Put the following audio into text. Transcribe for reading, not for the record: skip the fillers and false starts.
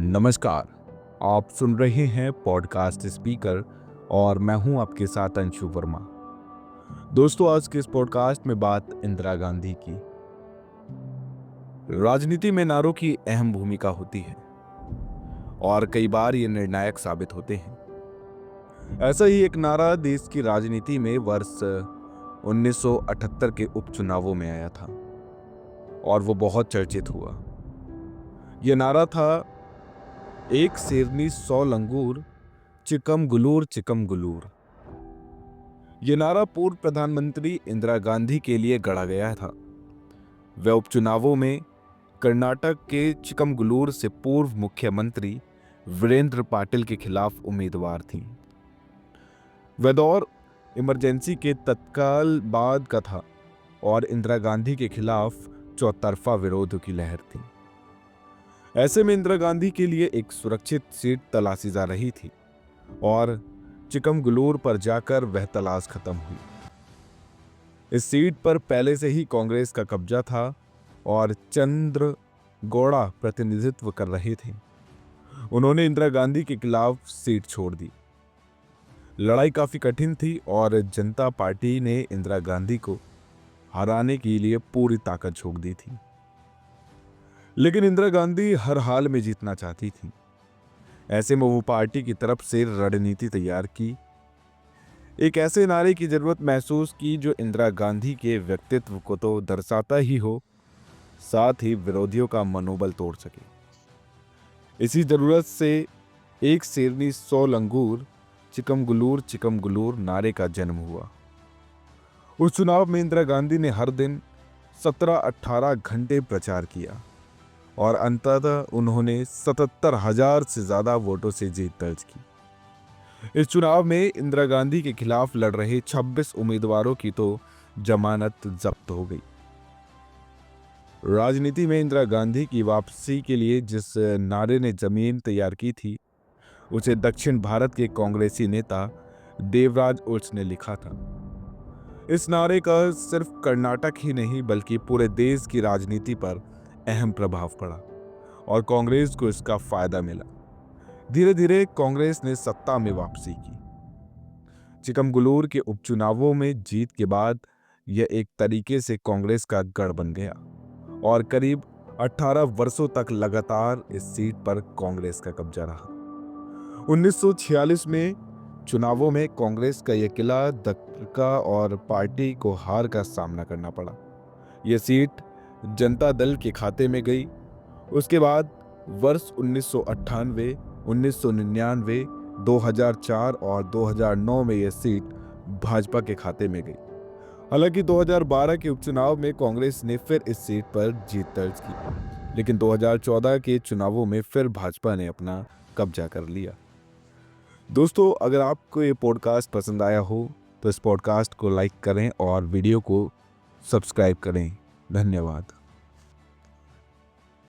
नमस्कार। आप सुन रहे हैं पॉडकास्ट स्पीकर और मैं हूं आपके साथ अंशु वर्मा। दोस्तों, आज के इस पॉडकास्ट में बात इंदिरा गांधी की। राजनीति में नारों की अहम भूमिका होती है और कई बार ये निर्णायक साबित होते हैं। ऐसा ही एक नारा देश की राजनीति में वर्ष 1978 के उपचुनावों में आया था और वो बहुत चर्चित हुआ। यह नारा था, एक शेरनी 100 लंगूर, चिकम गुलूर। ये नारा पूर्व प्रधानमंत्री इंदिरा गांधी के लिए गढ़ा गया था। वे उपचुनावों में कर्नाटक के चिकमगलूर से पूर्व मुख्यमंत्री वीरेंद्र पाटिल के खिलाफ उम्मीदवार थीं। वह दौर इमरजेंसी के तत्काल बाद का था और इंदिरा गांधी के खिलाफ चौतरफा विरोध की लहर थी। ऐसे में इंदिरा गांधी के लिए एक सुरक्षित सीट तलाशी जा रही थी और चिकमगलूर पर जाकर वह तलाश खत्म हुई। इस सीट पर पहले से ही कांग्रेस का कब्जा था और चंद्र गौड़ा प्रतिनिधित्व कर रहे थे। उन्होंने इंदिरा गांधी के खिलाफ सीट छोड़ दी। लड़ाई काफी कठिन थी और जनता पार्टी ने इंदिरा गांधी को हराने के लिए पूरी ताकत झोंक दी थी। लेकिन इंदिरा गांधी हर हाल में जीतना चाहती थी। ऐसे में वो पार्टी की तरफ से रणनीति तैयार की। एक ऐसे नारे की जरूरत महसूस की जो इंदिरा गांधी के व्यक्तित्व को तो दर्शाता ही हो, साथ ही विरोधियों का मनोबल तोड़ सके। इसी जरूरत से एक शेरनी 100 लंगूर, चिकमगलूर नारे का जन्म हुआ। उस चुनाव में इंदिरा गांधी ने हर दिन 17-18 घंटे प्रचार किया और अंततः उन्होंने 77,000 से ज्यादा वोटों से जीत दर्ज की। इस चुनाव में इंदिरा गांधी के खिलाफ लड़ रहे 26 उम्मीदवारों की तो जमानत जब्त हो गई। राजनीति में इंदिरा गांधी की वापसी के लिए जिस नारे ने जमीन तैयार की थी, उसे दक्षिण भारत के कांग्रेसी नेता देवराज उर्स ने लिखा था। इस नारे का सिर्फ कर्नाटक ही नहीं बल्कि पूरे देश की राजनीति पर अहम प्रभाव पड़ा और कांग्रेस को इसका फायदा मिला। धीरे धीरे कांग्रेस ने सत्ता में वापसी की। चिकमगलूर के उपचुनावों में जीत के बाद यह एक तरीके से कांग्रेस का गढ़ बन गया और करीब 18 वर्षों तक लगातार इस सीट पर कांग्रेस का कब्जा रहा। 1946 में चुनावों में कांग्रेस का यह किला धक्का और पार्टी को हार का सामना करना पड़ा। यह सीट जनता दल के खाते में गई। उसके बाद वर्ष 1998, 1999, 2004 और 2009 में यह सीट भाजपा के खाते में गई। हालांकि 2012 के उपचुनाव में कांग्रेस ने फिर इस सीट पर जीत दर्ज की, लेकिन 2014 के चुनावों में फिर भाजपा ने अपना कब्जा कर लिया। दोस्तों, अगर आपको ये पॉडकास्ट पसंद आया हो तो इस पॉडकास्ट को लाइक करें और वीडियो को सब्सक्राइब करें। धन्यवाद।